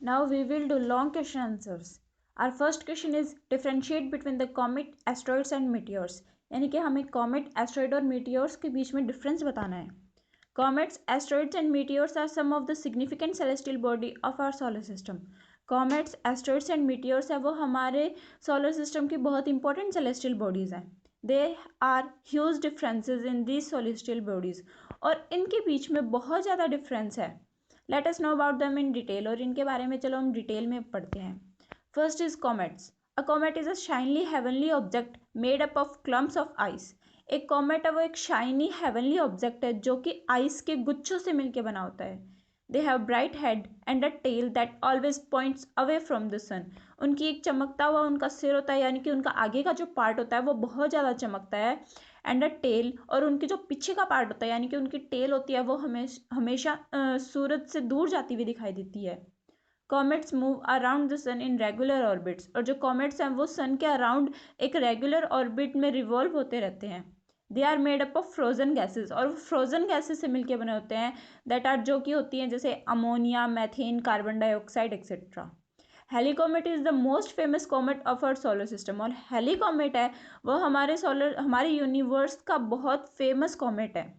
Now we will do long question answers. Our first question is differentiate between the comet, asteroids and meteors. यानी कि हमें comet, asteroid और meteors के बीच में difference बताना है. Comets, asteroids and meteors are some of the significant celestial body of our solar system. Comets, asteroids and meteors है वो हमारे solar system की बहुत important celestial bodies हैं. There are huge differences in these celestial bodies. और इनके बीच में बहुत ज़्यादा difference है. Let us know about them in detail. और इनके बारे में चलो हम डिटेल में पढ़ते हैं. First is comets. A comet is a shiny heavenly object made up of clumps of ice. एक कॉमेट है वो एक शाइनी हेवनली ऑब्जेक्ट है जो कि आइस के गुच्छों से मिलकर बना होता है. They have bright head and a tail that always points away from the sun. उनकी एक चमकता हुआ उनका सिर होता है, यानी कि उनका आगे का जो पार्ट होता है वो बहुत ज़्यादा चमकता है. एंड अ टेल, और उनकी जो पीछे का पार्ट होता है यानी कि उनकी टेल होती है वो हमेशा सूरज से दूर जाती हुई दिखाई देती है. Comets move around the sun in regular orbits. और जो कॉमेट्स हैं वो सन के अराउंड एक रेगुलर ऑर्बिट में रिवॉल्व होते रहते हैं. They are made up of frozen gases, और फ्रोजन गैसेज से मिलके बने होते हैं. दैट आर, जो कि होती हैं जैसे ammonia, methane, carbon dioxide etcetera. Halley comet is the most famous comet of our solar system. और हेली कॉमेट है वो हमारे यूनिवर्स का बहुत फेमस कॉमेट है.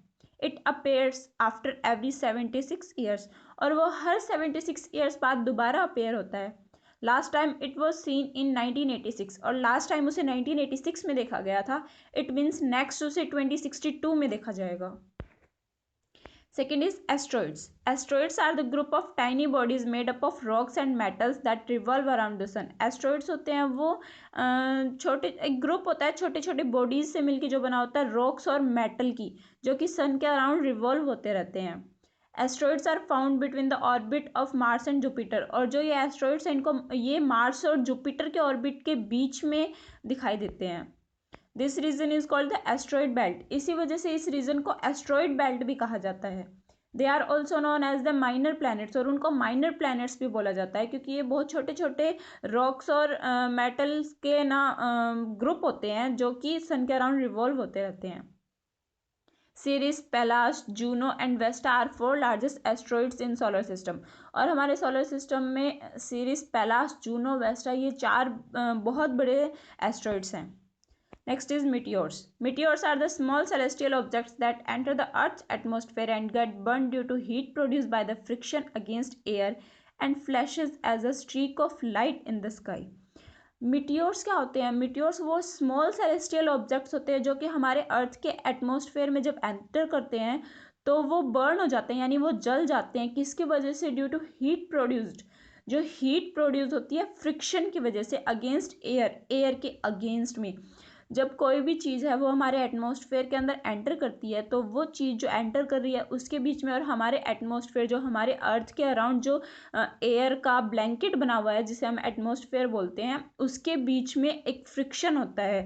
It appears after every 76 years. और वो हर 76 ईयर्स बाद दोबारा अपेयर होता है. Last time it was seen in 1986, और लास्ट टाइम उसे 1986 में देखा गया था. इट मीन्स नेक्स्ट उसे 2062 में देखा जाएगा. Second is asteroids. Asteroids are the group of tiny bodies made up of rocks and metals that revolve around the sun. Asteroids होते हैं वो छोटे, एक ग्रुप होता है छोटे छोटे बॉडीज से मिलकर जो बना होता है रॉक्स और मेटल की, जो कि सन के अराउंड रिवॉल्व होते रहते हैं. Asteroids are found between the orbit of Mars and Jupiter. और जो ये एस्ट्रॉइड्स हैं इनको ये मार्स और जुपिटर के ऑर्बिट के बीच में दिखाई देते हैं. This region is called the asteroid belt. इसी वजह से इस रीजन को एस्ट्रॉइड बेल्ट भी कहा जाता है. They are also known as the minor planets. और उनको माइनर प्लैनेट्स भी बोला जाता है क्योंकि ये बहुत छोटे छोटे रॉक्स और मेटल्स के ग्रुप होते हैं जो कि सन के अराउंड रिवॉल्व होते रहते हैं. Ceres, Pallas, Juno and Vesta are 4 largest asteroids in solar system. और हमारे सोलर सिस्टम में सीरीज, पेलास, जूनो, वेस्टा ये 4 बहुत बड़े एस्ट्रॉइड्स हैं. Next is meteors. Meteors are the small celestial objects that enter the Earth's atmosphere and get burned due to heat produced by the friction against air and flashes as a streak of light in the sky. Meteors क्या होते हैं? Meteors वो small celestial objects होते हैं जो कि हमारे earth के एटमॉस्फेयर में जब एंटर करते हैं तो वो बर्न हो जाते हैं, यानी वो जल जाते हैं. किसकी वजह से? Due to heat produced. जो हीट प्रोड्यूस होती है फ्रिक्शन की वजह से अगेंस्ट एयर, एयर के अगेंस्ट में. जब कोई भी चीज़ है वो हमारे एटमॉस्फेयर के अंदर एंटर करती है तो वो चीज़ जो एंटर कर रही है उसके बीच में और हमारे एटमॉस्फेयर, जो हमारे अर्थ के अराउंड जो एयर का ब्लैंकेट बना हुआ है जिसे हम एटमॉस्फेयर बोलते हैं, उसके बीच में एक फ्रिक्शन होता है,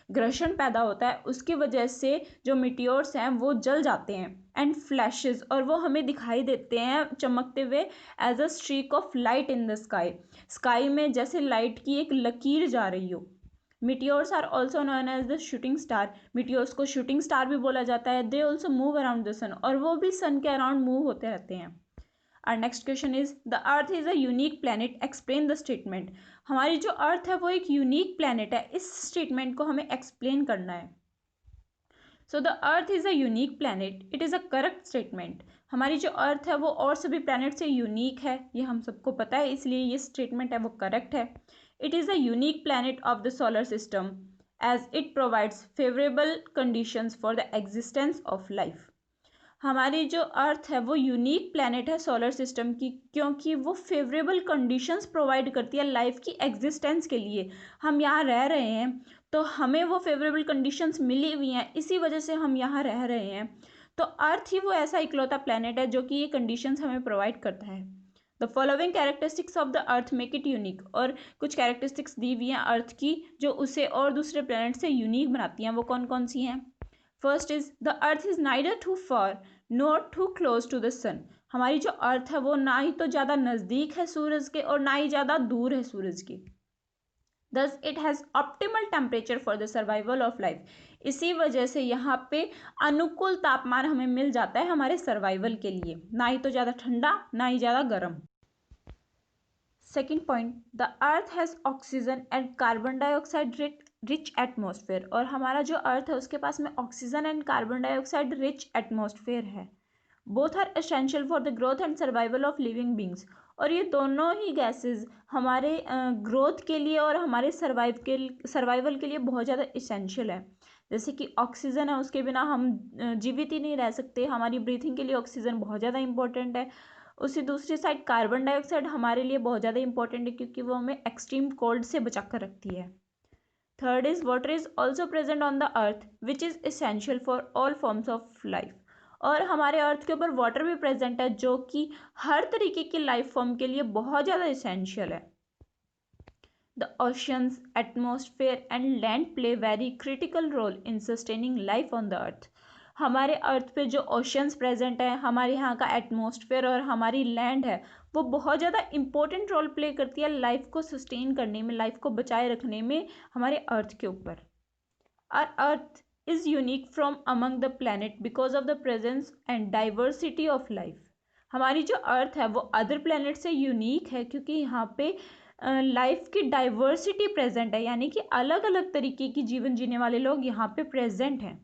घर्षण पैदा होता है. उसकी वजह से जो मिटियोर्स हैं वो जल जाते हैं एंड फ्लैशेस, और वो हमें दिखाई देते हैं चमकते हुए as a streak of light in the sky. Sky में जैसे लाइट की एक लकीर जा रही हो. Meteors are also known as the shooting star. Meteors को shooting star भी बोला जाता है. They also move around the sun. और वो भी sun के around move होते रहते हैं. Our next question is the Earth is a unique planet. Explain the statement. हमारी जो Earth है वो एक unique planet है. इस statement को हमें explain करना है. So the Earth is a unique planet. It is a correct statement. हमारी जो अर्थ है वो और सभी प्लैनेट से यूनिक है, ये हम सबको पता है, इसलिए ये स्टेटमेंट है वो करेक्ट है. It is a unique planet of the solar system as it provides favorable conditions for the existence of life. हमारी जो अर्थ है वो यूनिक प्लैनेट है सोलर सिस्टम की क्योंकि वो फेवरेबल कंडीशंस प्रोवाइड करती है लाइफ की एग्जिस्टेंस के लिए. हम यहाँ रह रहे हैं तो हमें वो फेवरेबल कंडीशंस मिली हुई हैं, इसी वजह से हम यहाँ रह रहे हैं. तो अर्थ ही वो ऐसा इकलौता प्लैनेट है जो कि ये कंडीशंस हमें प्रोवाइड करता है. The following characteristics of the earth make it unique. और कुछ कैरेक्टरिस्टिक्स दी हुई हैं अर्थ की जो उसे और दूसरे प्लैनेट से यूनिक बनाती हैं. वो कौन कौन सी हैं? First is the earth is neither too far not too close to the sun. हमारी जो अर्थ है वो ना ही तो ज़्यादा नज़दीक है सूरज के और ना ही ज़्यादा दूर है सूरज के. Thus it has optimal temperature for the survival of life. इसी वजह से यहाँ पे अनुकूल तापमान हमें मिल जाता है हमारे सर्वाइवल के लिए, ना ही तो ज़्यादा ठंडा ना ही ज़्यादा गर्म. Second point, the earth has oxygen and carbon dioxide rich atmosphere. और हमारा जो अर्थ है उसके पास में oxygen and carbon dioxide rich atmosphere है। Both are essential for the growth and survival of living beings. और ये दोनों ही गैसेस हमारे ग्रोथ के लिए और हमारे सर्वाइवल के लिए बहुत ज़्यादा इसेंशियल है। जैसे कि ऑक्सीजन है, उसके बिना हम जीवित ही नहीं रह सकते, हमारी ब्रीथिंग के लिए ऑक्सीजन बहुत ज़्यादा इंपॉर्टेंट है। उसी दूसरी साइड कार्बन डाइऑक्साइड हमारे लिए बहुत ज़्यादा इंपॉर्टेंट है क्योंकि वो हमें एक्सट्रीम कोल्ड से बचा कर रखती है। Third is water is also present on the earth which is essential for all forms of life. और हमारे अर्थ के ऊपर वाटर भी प्रेजेंट है जो कि हर तरीके की लाइफ फॉर्म के लिए बहुत ज़्यादा इसेंशियल है। The oceans, atmosphere and land play very critical role in sustaining life on the earth. हमारे अर्थ पे जो ओशंस प्रेजेंट है, हमारे यहाँ का एटमॉस्फेयर और हमारी लैंड है, वो बहुत ज़्यादा इंपॉर्टेंट रोल प्ले करती है लाइफ को सस्टेन करने में, लाइफ को बचाए रखने में हमारे अर्थ के ऊपर। Our earth is unique from among the planet because of the presence and diversity of life. हमारी जो अर्थ है वो अदर प्लैनेट से यूनिक है क्योंकि यहाँ पे लाइफ की डाइवर्सिटी प्रेजेंट है, यानी कि अलग अलग तरीके की जीवन जीने वाले लोग यहाँ पे प्रेजेंट हैं।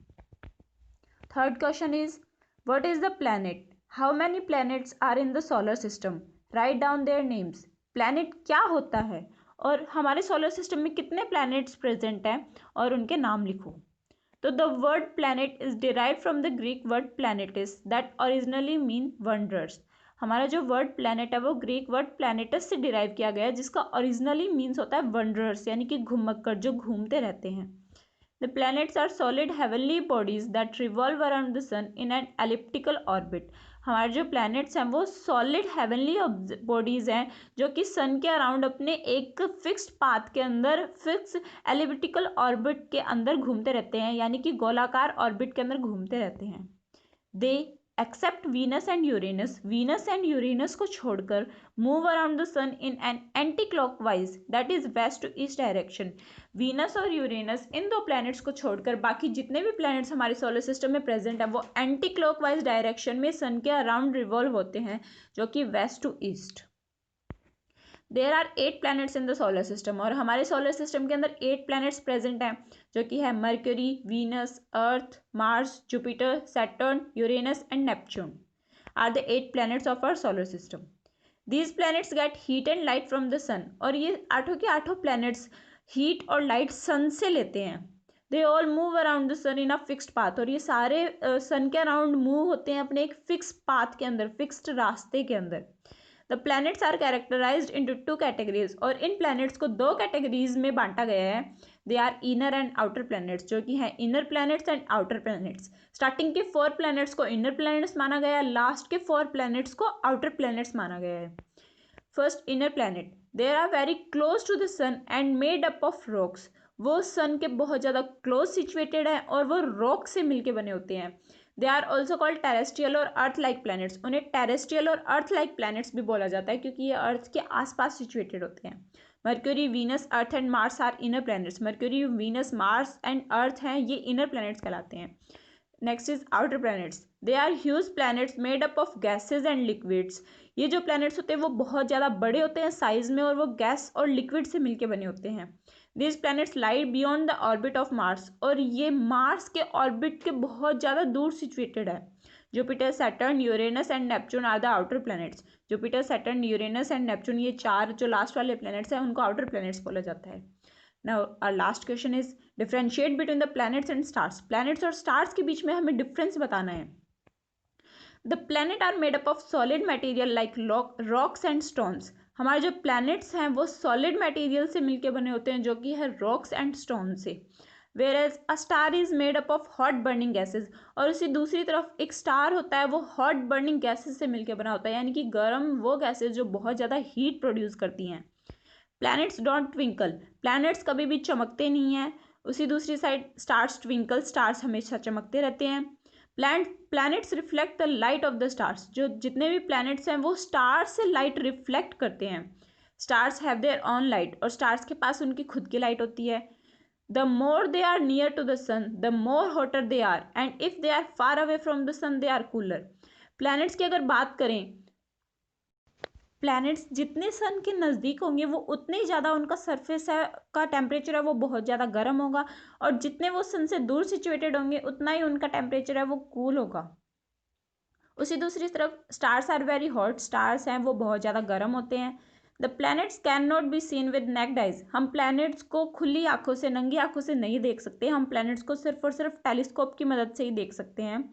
Third question is what is the planet, how many planets are in the solar system, write down their names. Planet क्या होता है और हमारे सोलर सिस्टम में कितने प्लैनेट्स प्रेजेंट हैं और उनके नाम लिखो। तो the word planet is derived from the Greek word planetes that originally mean wonders. हमारा जो वर्ड प्लैनेट है वो ग्रीक वर्ड प्लैनेटस से डिराइव किया गया है जिसका ओरिजिनली मीन्स होता है वंडरर्स, यानी कि घुमक्कड़, जो घूमते रहते हैं। The planets are solid heavenly bodies that revolve around the sun in an elliptical orbit. हमारे जो प्लैनेट्स हैं वो सॉलिड हेवनली बॉडीज़ हैं जो कि सन के अराउंड अपने एक फिक्स्ड पाथ के अंदर, फिक्स एलिप्टिकल ऑर्बिट के अंदर घूमते रहते हैं, यानी कि गोलाकार ऑर्बिट के अंदर घूमते रहते हैं। They except Venus and Uranus, Venus and Uranus को छोड़कर move around the sun in an anti clockwise that is west to east direction. Venus और यूरेनस, इन दो प्लैनेट्स को छोड़कर बाकी जितने भी प्लैनेट्स हमारे सोलर सिस्टम में प्रेजेंट है वो एंटी क्लॉकवाइज डायरेक्शन में सन के अराउंड रिवॉल्व होते हैं, जो कि west to east. There are 8 planets in the solar system. और हमारे सोलर सिस्टम के अंदर 8 प्लैनेट्स प्रेजेंट हैं जो कि है Mercury, Venus, Earth, Mars, Jupiter, Saturn, Uranus and Neptune are the 8 planets of our solar system. These planets get heat and light from the sun. और ये आठों के आठों प्लैनेट्स हीट और लाइट सन से लेते हैं। They all move around the sun in a fixed path. और ये सारे सन के अराउंड मूव होते हैं अपने एक फिक्स पाथ के अंदर, फिक्स्ड रास्ते के अंदर। The planets are characterized into 2 categories. और इन प्लैनेट्स को 2 कैटेगरीज में बांटा गया है। They are inner and outer planets, जो कि हैं inner planets and outer planets. Starting के 4 प्लैनेट्स को इनर प्लैनेट्स माना गया है, लास्ट के 4 प्लैनेट्स को आउटर प्लैनेट्स माना गया है। First, inner planet. They are very close to the sun and made up of rocks. वो सन के बहुत ज़्यादा क्लोज सिचुएटेड है और वो रॉक से मिलके बने होते हैं। They are also called terrestrial और अर्थ लाइक प्लैनेट्स। उन्हें टेरेस्ट्रियल और अर्थ लाइक प्लैनेट्स भी बोला जाता है क्योंकि ये अर्थ के आसपास सिचुएटेड होते हैं। Mercury, Venus, earth and Mars are inner planets. Mercury, Venus, Mars and earth हैं, ये इनर प्लैनेट्स कहलाते हैं। Next is outer planets. They are huge planets made up of gases and liquids. ये जो प्लैनेट्स होते हैं वो बहुत ज़्यादा बड़े होते हैं साइज में और वो गैस और लिक्विड से मिलके बने होते हैं। This planets lie beyond the orbit of Mars. और ये मार्स के ऑर्बिट के बहुत ज़्यादा दूर सिचुएटेड है। Jupiter, Saturn, Uranus and Neptune are the outer planets. Jupiter, Saturn, Uranus and Neptune, ये 4 जो लास्ट वाले प्लैनेट्स हैं उनको आउटर प्लैनेट्स बोला जाता है। Now our last question is differentiate between the planets and stars. Planets और स्टार्स के बीच में हमें डिफरेंस बताना है। The planet are made up of solid material like rocks and stones. हमारे जो प्लैनेट्स हैं वो सॉलिड मटेरियल से मिलके बने होते हैं जो कि है रॉक्स एंड स्टोन से। Whereas a star is made up of hot burning gases. और उसी दूसरी तरफ एक स्टार होता है वो हॉट बर्निंग गैसेज से मिलकर बना होता है, यानी कि गर्म वो गैसेज जो बहुत ज़्यादा हीट प्रोड्यूस करती हैं। Planets don't twinkle. प्लैनेट्स कभी भी चमकते नहीं हैं। उसी दूसरी साइड स्टार्स ट्विंकल, स्टार्स हमेशा चमकते रहते हैं। Planets reflect the light of the stars. जो जितने भी प्लैनेट्स हैं वो स्टार्स से लाइट रिफ्लेक्ट करते हैं। Stars have their own light. और स्टार्स के पास उनकी खुद की लाइट होती है। The more they are near to the sun the more hotter they are and if they are far away from the sun they are cooler. Planets की अगर बात करें प्लैनेट्स जितने सन के नज़दीक होंगे वो उतने ही ज़्यादा उनका सरफेस है का टेम्परेचर है वो बहुत ज़्यादा गर्म होगा, और जितने वो सन से दूर सिचुएटेड होंगे उतना ही उनका टेम्परेचर है वो कूल होगा। उसी दूसरी तरफ stars are very hot, stars हैं वो बहुत ज़्यादा गर्म होते हैं। The planets can not be seen with naked eyes, हम प्लैनेट्स को खुली आंखों से, नंगी आंखों से नहीं देख सकते, हम प्लैनेट्स को सिर्फ और सिर्फ टेलीस्कोप की मदद से ही देख सकते हैं।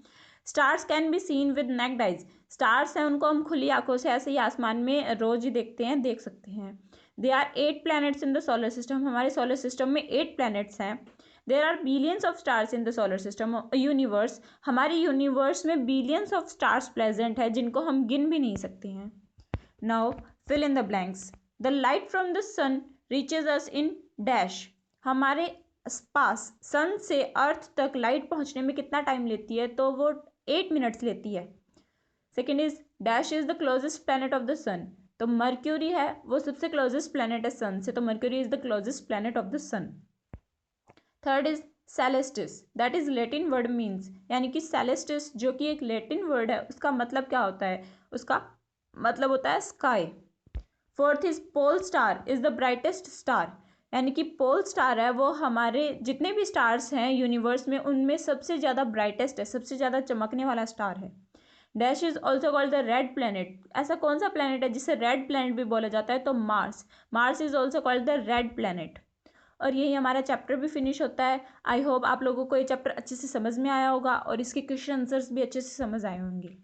Stars can be seen with naked eyes, stars हैं उनको हम खुली आंखों से ऐसे ही आसमान में रोज ही देखते हैं, देख सकते हैं। They are 8 planets in the solar system, हमारे सोलर सिस्टम में 8 प्लैनेट्स हैं। There are billions of stars in the solar system universe, हमारे यूनिवर्स में बिलियंस ऑफ स्टार्स प्रेजेंट है जिनको हम गिन भी नहीं सकते हैं। Now fill in the blanks. The light from the sun reaches us in dash, हमारे पास सन से अर्थ तक लाइट पहुंचने में कितना टाइम लेती है, तो वो 8 मिनट्स लेती है। Second is dash is the closest planet of the sun, तो मर्क्यूरी है वो सबसे क्लोजेस्ट प्लैनेट है सन से, तो Mercury is the closest planet of the sun. Third is celestis, that is Latin word means, यानी कि सेलेस्टिस जो कि एक लैटिन वर्ड है उसका मतलब क्या होता है, उसका मतलब होता है sky. Fourth is pole star is the brightest star, यानी कि पोल स्टार है वो हमारे जितने भी स्टार्स हैं यूनिवर्स में उनमें सबसे ज़्यादा ब्राइटेस्ट है, सबसे ज़्यादा चमकने वाला स्टार है। Dash is also called the red planet, ऐसा कौन सा प्लैनेट है जिसे रेड प्लैनेट भी बोला जाता है, तो Mars, Mars is also called the red planet. और यही हमारा चैप्टर भी फिनिश होता है। आई होप आप लोगों को ये चैप्टर अच्छे से समझ में आया होगा और इसके क्वेश्चन आंसर्स भी अच्छे से समझ आए होंगे।